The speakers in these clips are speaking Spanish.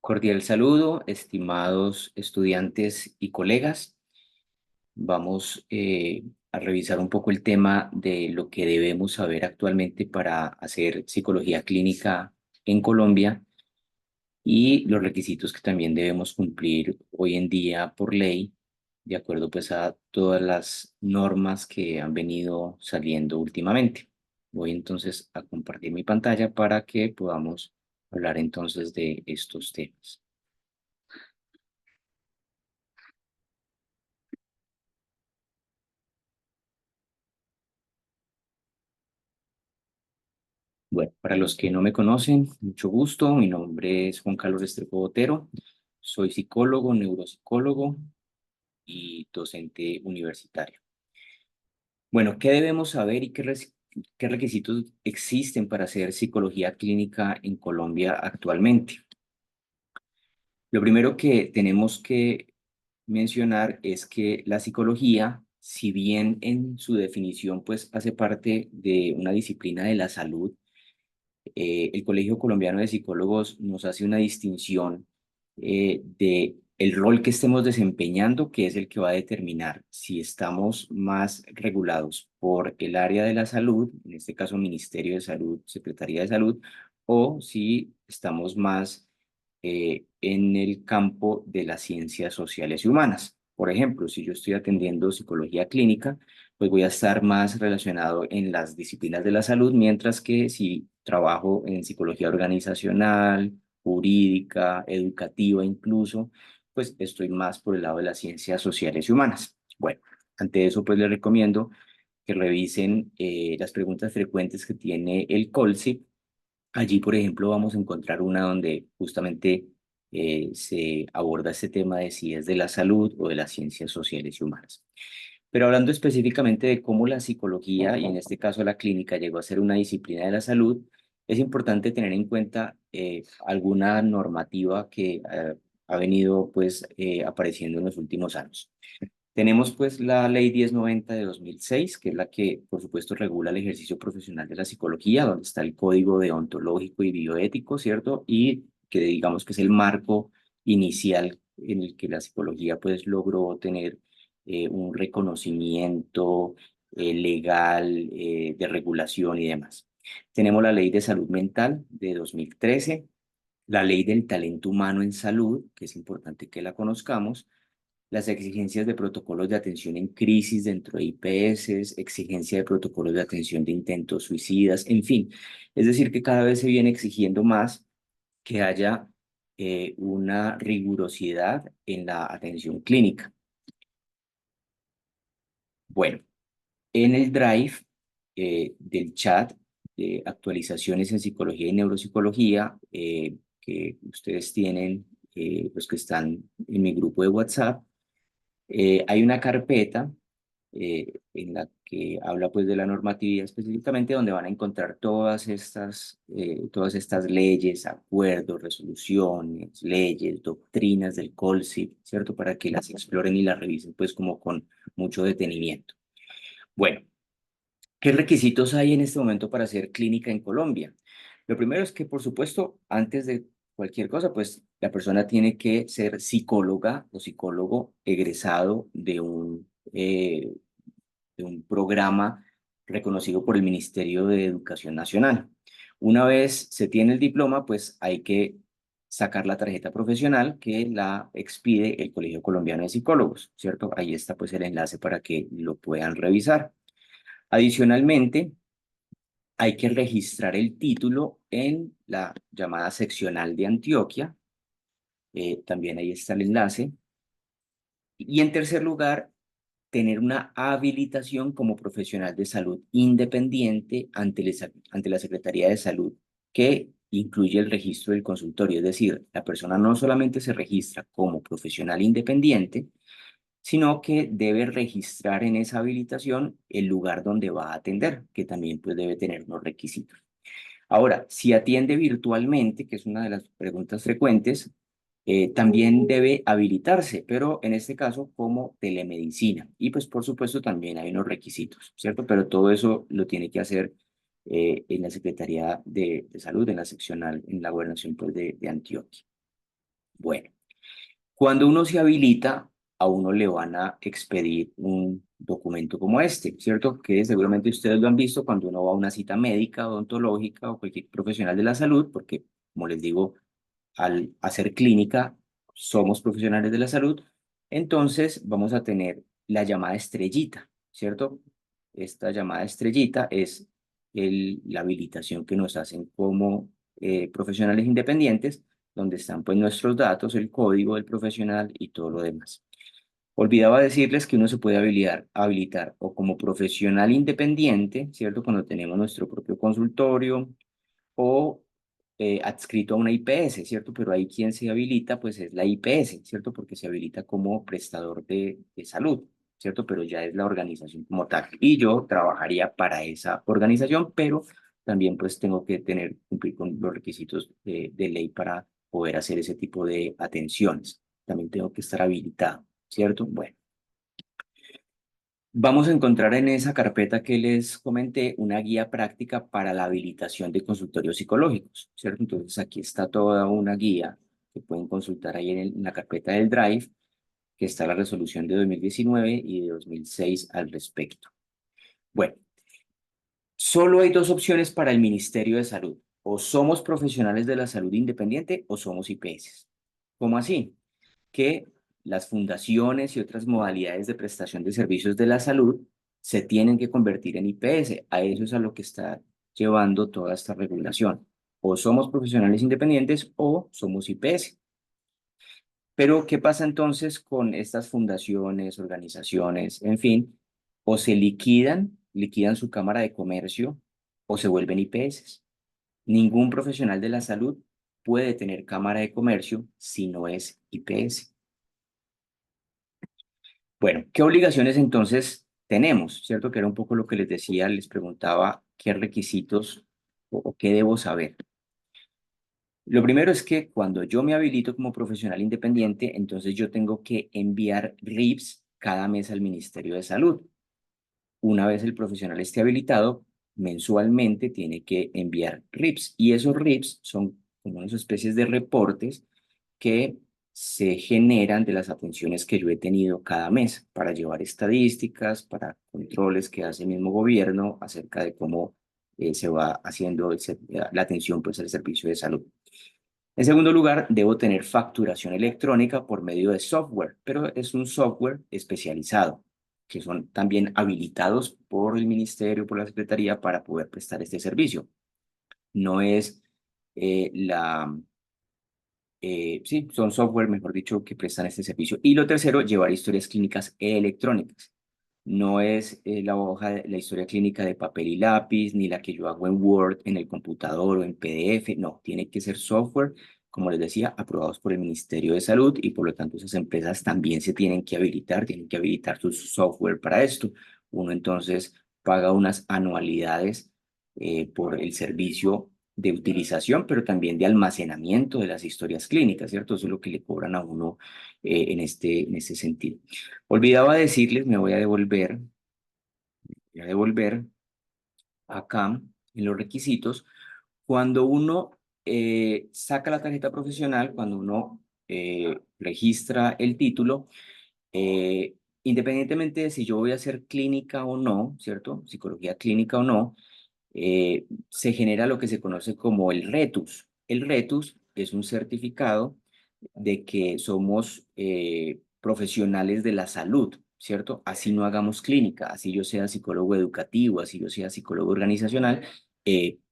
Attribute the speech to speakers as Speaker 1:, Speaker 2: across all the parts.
Speaker 1: Cordial saludo, estimados estudiantes y colegas. Vamos a revisar un poco el tema de lo que debemos saber actualmente para hacer psicología clínica en Colombia y los requisitos que también debemos cumplir hoy en día por ley, de acuerdo pues a todas las normas que han venido saliendo últimamente. Voy entonces a compartir mi pantalla para que podamos hablar entonces de estos temas. Bueno, para los que no me conocen, mucho gusto. Mi nombre es Juan Carlos Restrepo Botero. Soy psicólogo, neuropsicólogo y docente universitario. Bueno, ¿qué debemos saber y qué requisitos existen para hacer psicología clínica en Colombia actualmente? Lo primero que tenemos que mencionar es que la psicología, si bien en su definición pues hace parte de una disciplina de la salud, el Colegio Colombiano de Psicólogos nos hace una distinción de el rol que estemos desempeñando, que es el que va a determinar si estamos más regulados por el área de la salud, en este caso Ministerio de Salud, Secretaría de Salud, o si estamos más en el campo de las ciencias sociales y humanas. Por ejemplo, si yo estoy atendiendo psicología clínica, pues voy a estar más relacionado en las disciplinas de la salud, mientras que si trabajo en psicología organizacional, jurídica, educativa incluso, pues estoy más por el lado de las ciencias sociales y humanas. Bueno, ante eso pues les recomiendo que revisen las preguntas frecuentes que tiene el COLSIP. Allí, por ejemplo, vamos a encontrar una donde justamente se aborda este tema de si es de la salud o de las ciencias sociales y humanas. Pero hablando específicamente de cómo la psicología, y en este caso la clínica, llegó a ser una disciplina de la salud, es importante tener en cuenta alguna normativa que ha venido pues apareciendo en los últimos años. Tenemos pues la Ley 1090 de 2006, que es la que por supuesto regula el ejercicio profesional de la psicología, donde está el código deontológico y bioético, ¿cierto? Y que digamos que es el marco inicial en el que la psicología pues logró tener un reconocimiento legal, de regulación y demás. Tenemos la Ley de Salud Mental de 2013, la Ley del Talento Humano en Salud, que es importante que la conozcamos, las exigencias de protocolos de atención en crisis dentro de IPS, exigencia de protocolos de atención de intentos suicidas, en fin. Es decir, que cada vez se viene exigiendo más que haya una rigurosidad en la atención clínica. Bueno, en el Drive del chat de actualizaciones en psicología y neuropsicología que ustedes tienen, los que están en mi grupo de WhatsApp, hay una carpeta en la que habla pues de la normatividad específicamente, donde van a encontrar todas estas leyes, acuerdos, resoluciones, leyes, doctrinas del COLSIP, ¿cierto? Para que las exploren y las revisen pues como con mucho detenimiento. Bueno, ¿qué requisitos hay en este momento para hacer clínica en Colombia? Lo primero es que, por supuesto, antes de cualquier cosa, pues la persona tiene que ser psicóloga o psicólogo egresado de un programa reconocido por el Ministerio de Educación Nacional. Una vez se tiene el diploma, pues hay que sacar la tarjeta profesional que la expide el Colegio Colombiano de Psicólogos, ¿cierto? Ahí está pues el enlace para que lo puedan revisar. Adicionalmente, hay que registrar el título en la llamada seccional de Antioquia. También ahí está el enlace. Y en tercer lugar, tener una habilitación como profesional de salud independiente ante la Secretaría de Salud, que incluye el registro del consultorio. Es decir, la persona no solamente se registra como profesional independiente, sino que debe registrar en esa habilitación el lugar donde va a atender, que también pues, debe tener unos requisitos. Ahora, si atiende virtualmente, que es una de las preguntas frecuentes, también debe habilitarse, pero en este caso como telemedicina. Y pues por supuesto también hay unos requisitos, ¿cierto? Pero todo eso lo tiene que hacer en la Secretaría de Salud, en la seccional, en la gobernación pues, de Antioquia. Bueno, cuando uno se habilita, a uno le van a expedir un documento como este, ¿cierto? Que seguramente ustedes lo han visto cuando uno va a una cita médica, odontológica o cualquier profesional de la salud, porque, como les digo, al hacer clínica, somos profesionales de la salud, entonces vamos a tener la llamada estrellita, ¿cierto? Esta llamada estrellita es la habilitación que nos hacen como profesionales independientes, donde están pues nuestros datos, el código del profesional y todo lo demás. Olvidaba decirles que uno se puede habilitar o como profesional independiente, ¿cierto? Cuando tenemos nuestro propio consultorio, o adscrito a una IPS, ¿cierto? Pero ahí quien se habilita, pues es la IPS, ¿cierto? Porque se habilita como prestador de salud, ¿cierto? Pero ya es la organización como tal. Y yo trabajaría para esa organización, pero también pues tengo que cumplir con los requisitos de ley para poder hacer ese tipo de atenciones. También tengo que estar habilitado, ¿cierto? Bueno. Vamos a encontrar en esa carpeta que les comenté una guía práctica para la habilitación de consultorios psicológicos, ¿cierto? Entonces aquí está toda una guía que pueden consultar ahí en la carpeta del Drive, que está la resolución de 2019 y de 2006 al respecto. Bueno, solo hay dos opciones para el Ministerio de Salud. O somos profesionales de la salud independiente o somos IPS. ¿Cómo así? Que las fundaciones y otras modalidades de prestación de servicios de la salud se tienen que convertir en IPS. A eso es a lo que está llevando toda esta regulación. O somos profesionales independientes o somos IPS. Pero, ¿qué pasa entonces con estas fundaciones, organizaciones, en fin? O se liquidan su cámara de comercio o se vuelven IPS. Ningún profesional de la salud puede tener cámara de comercio si no es IPS. Bueno, ¿qué obligaciones entonces tenemos? ¿Cierto? Que era un poco lo que les decía, les preguntaba qué requisitos o qué debo saber. Lo primero es que cuando yo me habilito como profesional independiente, entonces yo tengo que enviar RIPS cada mes al Ministerio de Salud. Una vez el profesional esté habilitado, mensualmente tiene que enviar RIPS y esos RIPS son como unas especies de reportes que se generan de las atenciones que yo he tenido cada mes para llevar estadísticas, para controles que hace el mismo gobierno acerca de cómo se va haciendo la atención pues, al servicio de salud. En segundo lugar, debo tener facturación electrónica por medio de software, pero es un software especializado, que son también habilitados por el ministerio, por la secretaría, para poder prestar este servicio. No es sí, son software, mejor dicho, que prestan este servicio. Y lo tercero, llevar historias clínicas electrónicas. No es la historia clínica de papel y lápiz, ni la que yo hago en Word, en el computador o en PDF. No, tiene que ser software, como les decía, aprobados por el Ministerio de Salud y por lo tanto esas empresas también se tienen que habilitar su software para esto. Uno entonces paga unas anualidades por el servicio de utilización, pero también de almacenamiento de las historias clínicas, ¿cierto? Eso es lo que le cobran a uno en este sentido. Olvidaba decirles, voy a devolver acá en los requisitos, cuando uno saca la tarjeta profesional, cuando uno registra el título, eh, independientemente de si yo voy a hacer clínica o no, ¿cierto? Psicología clínica o no, se genera lo que se conoce como el RETUS. El RETUS es un certificado de que somos profesionales de la salud, ¿cierto? Así no hagamos clínica, así yo sea psicólogo educativo, así yo sea psicólogo organizacional,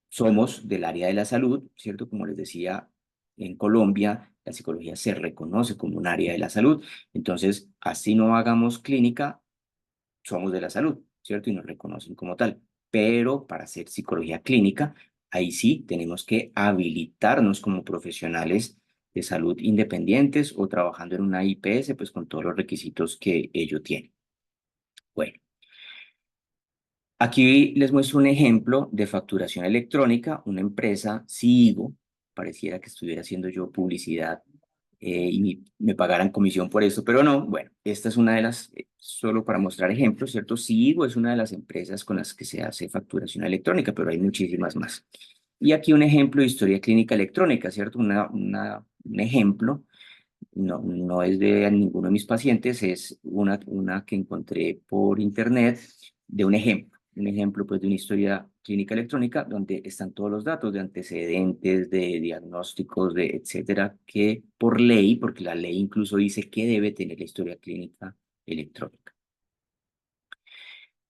Speaker 1: somos del área de la salud, ¿cierto? Como les decía, en Colombia la psicología se reconoce como un área de la salud, entonces así no hagamos clínica, somos de la salud, ¿cierto? Y nos reconocen como tal. Pero para hacer psicología clínica, ahí sí tenemos que habilitarnos como profesionales de salud independientes o trabajando en una IPS, pues con todos los requisitos que ello tiene. Bueno, aquí les muestro un ejemplo de facturación electrónica, una empresa, Sigo, pareciera que estuviera haciendo yo publicidad y me pagaran comisión por eso, pero no, bueno, esta es una de las, solo para mostrar ejemplos, ¿cierto? Sigo es una de las empresas con las que se hace facturación electrónica, pero hay muchísimas más. Y aquí un ejemplo de historia clínica electrónica, ¿cierto? Un ejemplo no es de ninguno de mis pacientes, es una que encontré por internet de un ejemplo pues de una historia clínica electrónica donde están todos los datos de antecedentes, de diagnósticos, de etcétera, que por ley, porque la ley incluso dice que debe tener la historia clínica electrónica.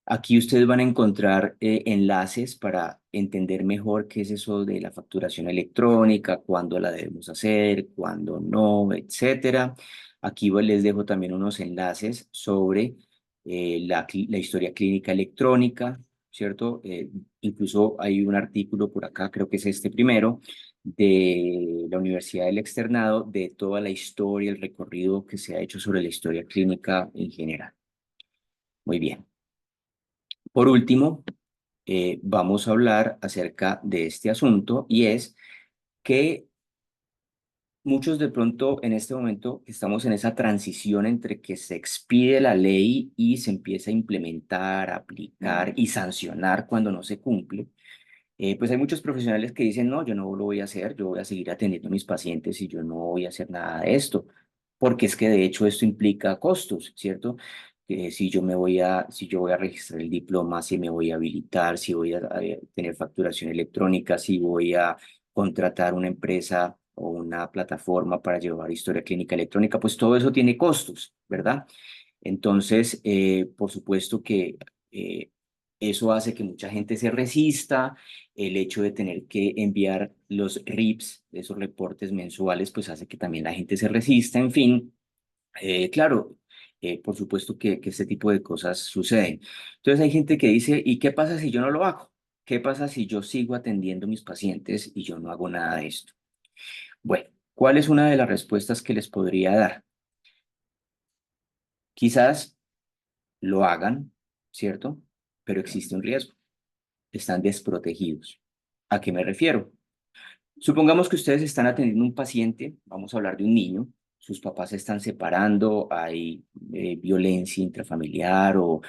Speaker 1: Aquí ustedes van a encontrar enlaces para entender mejor qué es eso de la facturación electrónica, cuándo la debemos hacer, cuándo no, etcétera. Aquí les dejo también unos enlaces sobre la historia clínica electrónica, ¿cierto? Incluso hay un artículo por acá, creo que es este primero, de la Universidad del Externado, de toda la historia, el recorrido que se ha hecho sobre la historia clínica en general. Muy bien. Por último, vamos a hablar acerca de este asunto y es que muchos de pronto en este momento estamos en esa transición entre que se expide la ley y se empieza a implementar, aplicar y sancionar cuando no se cumple. Pues hay muchos profesionales que dicen, no, yo no lo voy a hacer, yo voy a seguir atendiendo a mis pacientes y yo no voy a hacer nada de esto, porque es que de hecho esto implica costos, ¿cierto? Si yo voy a registrar el diploma, si me voy a habilitar, si voy a tener facturación electrónica, si voy a contratar una empresa o una plataforma para llevar historia clínica electrónica, pues todo eso tiene costos, ¿verdad? Entonces, por supuesto que eso hace que mucha gente se resista. El hecho de tener que enviar los RIPs, esos reportes mensuales, pues hace que también la gente se resista. En fin, claro, por supuesto que este tipo de cosas suceden. Entonces hay gente que dice, ¿y qué pasa si yo no lo hago? ¿Qué pasa si yo sigo atendiendo a mis pacientes y yo no hago nada de esto? Bueno, ¿cuál es una de las respuestas que les podría dar? Quizás lo hagan, ¿cierto? Pero existe un riesgo. Están desprotegidos. ¿A qué me refiero? Supongamos que ustedes están atendiendo a un paciente, vamos a hablar de un niño, sus papás se están separando, hay violencia intrafamiliar o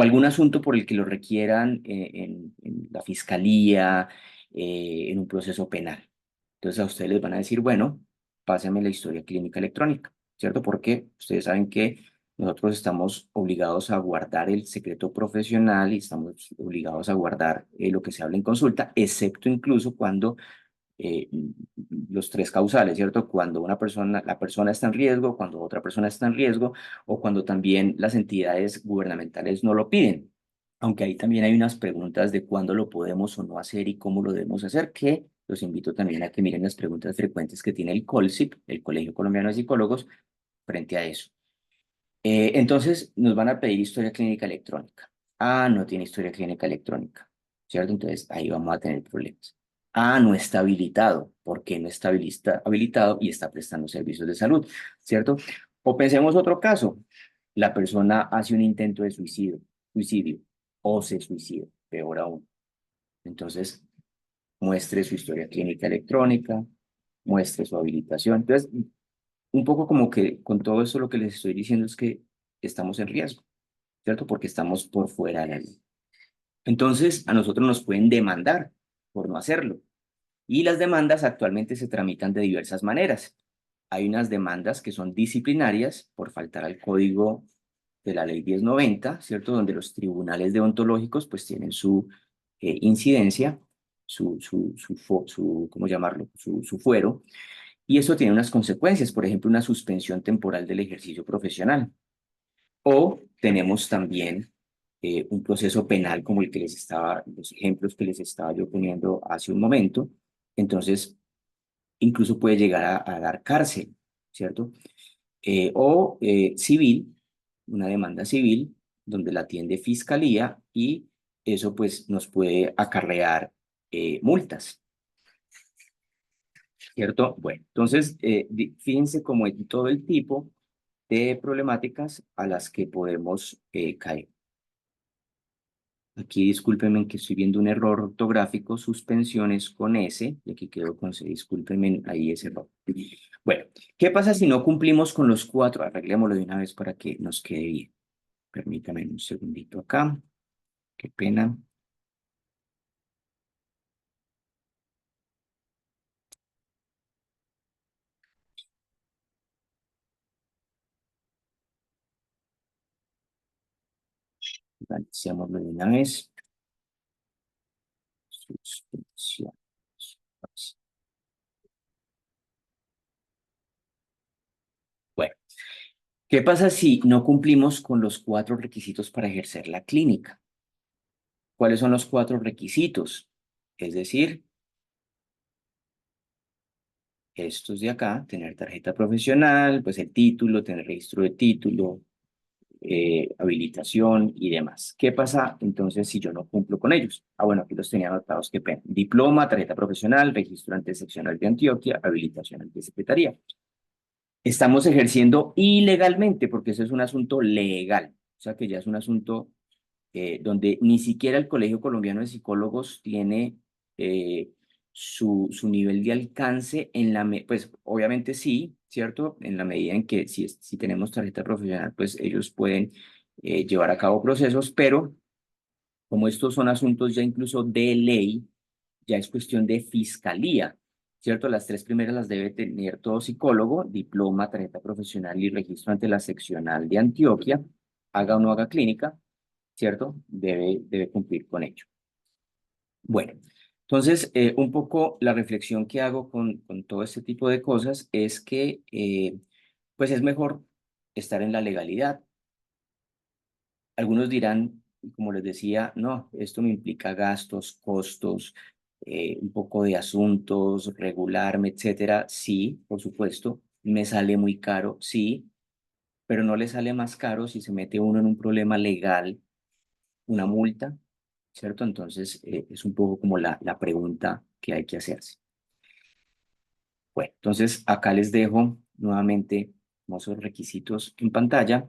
Speaker 1: algún asunto por el que lo requieran en la fiscalía, en un proceso penal. Entonces a ustedes les van a decir, bueno, pásame la historia clínica electrónica, ¿cierto? Porque ustedes saben que nosotros estamos obligados a guardar el secreto profesional y estamos obligados a guardar lo que se habla en consulta, excepto incluso cuando eh, los tres causales, ¿cierto? Cuando la persona está en riesgo, cuando otra persona está en riesgo o cuando también las entidades gubernamentales no lo piden. Aunque ahí también hay unas preguntas de cuándo lo podemos o no hacer y cómo lo debemos hacer, que los invito también a que miren las preguntas frecuentes que tiene el COLSIP, el Colegio Colombiano de Psicólogos, frente a eso. Entonces, nos van a pedir historia clínica electrónica. Ah, no tiene historia clínica electrónica, ¿cierto? Entonces, ahí vamos a tener problemas. Ah, no está habilitado. ¿Por qué no está habilitado y está prestando servicios de salud, ¿cierto? O pensemos otro caso. La persona hace un intento de suicidio o se suicida, peor aún. Entonces, muestre su historia clínica electrónica, muestre su habilitación. Entonces, un poco como que con todo eso lo que les estoy diciendo es que estamos en riesgo, ¿cierto? Porque estamos por fuera de la ley. Entonces, a nosotros nos pueden demandar por no hacerlo. Y las demandas actualmente se tramitan de diversas maneras. Hay unas demandas que son disciplinarias por faltar al código de la ley 1090, ¿cierto? Donde los tribunales deontológicos pues tienen su incidencia, ¿cómo llamarlo? Su fuero. Y eso tiene unas consecuencias, por ejemplo, una suspensión temporal del ejercicio profesional. O tenemos también un proceso penal como el que los ejemplos que les estaba yo poniendo hace un momento. Entonces, incluso puede llegar a dar cárcel, ¿cierto? O civil, una demanda civil, donde la atiende fiscalía y eso pues nos puede acarrear multas. ¿Cierto? Bueno, entonces, fíjense como en todo el tipo de problemáticas a las que podemos caer. Aquí discúlpenme que estoy viendo un error ortográfico, suspensiones con S, y aquí quedó con C, discúlpenme ahí ese error. Bueno, ¿qué pasa si no cumplimos con los cuatro? Arreglémoslo de una vez para que nos quede bien. Permítame un segundito acá, qué pena. Analicémoslo de una vez. Suspensión. Bueno, ¿qué pasa si no cumplimos con los 4 requisitos para ejercer la clínica? ¿Cuáles son los 4 requisitos? Es decir, estos de acá, tener tarjeta profesional, pues el título, tener registro de título, habilitación y demás. ¿Qué pasa entonces si yo no cumplo con ellos? Ah, bueno, aquí los tenía anotados, qué pena. Diploma, tarjeta profesional, registro ante seccional de Antioquia, habilitación ante secretaría. Estamos ejerciendo ilegalmente porque eso es un asunto legal, o sea que ya es un asunto donde ni siquiera el Colegio Colombiano de Psicólogos tiene su nivel de alcance en pues obviamente sí, ¿cierto? En la medida en que si tenemos tarjeta profesional, pues ellos pueden llevar a cabo procesos, pero como estos son asuntos ya incluso de ley, ya es cuestión de fiscalía, ¿cierto? Las 3 primeras las debe tener todo psicólogo, diploma, tarjeta profesional y registro ante la seccional de Antioquia, haga o no haga clínica, ¿cierto? Debe cumplir con ello. Bueno, entonces, un poco la reflexión que hago con todo este tipo de cosas es que, pues es mejor estar en la legalidad. Algunos dirán, como les decía, no, esto me implica gastos, costos, un poco de asuntos, regularme, etcétera. Sí, por supuesto, me sale muy caro, sí, pero no le sale más caro si se mete uno en un problema legal, una multa, ¿cierto? Entonces, es un poco como la pregunta que hay que hacerse. Bueno, entonces acá les dejo nuevamente esos requisitos en pantalla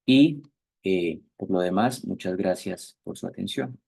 Speaker 1: y por lo demás, muchas gracias por su atención.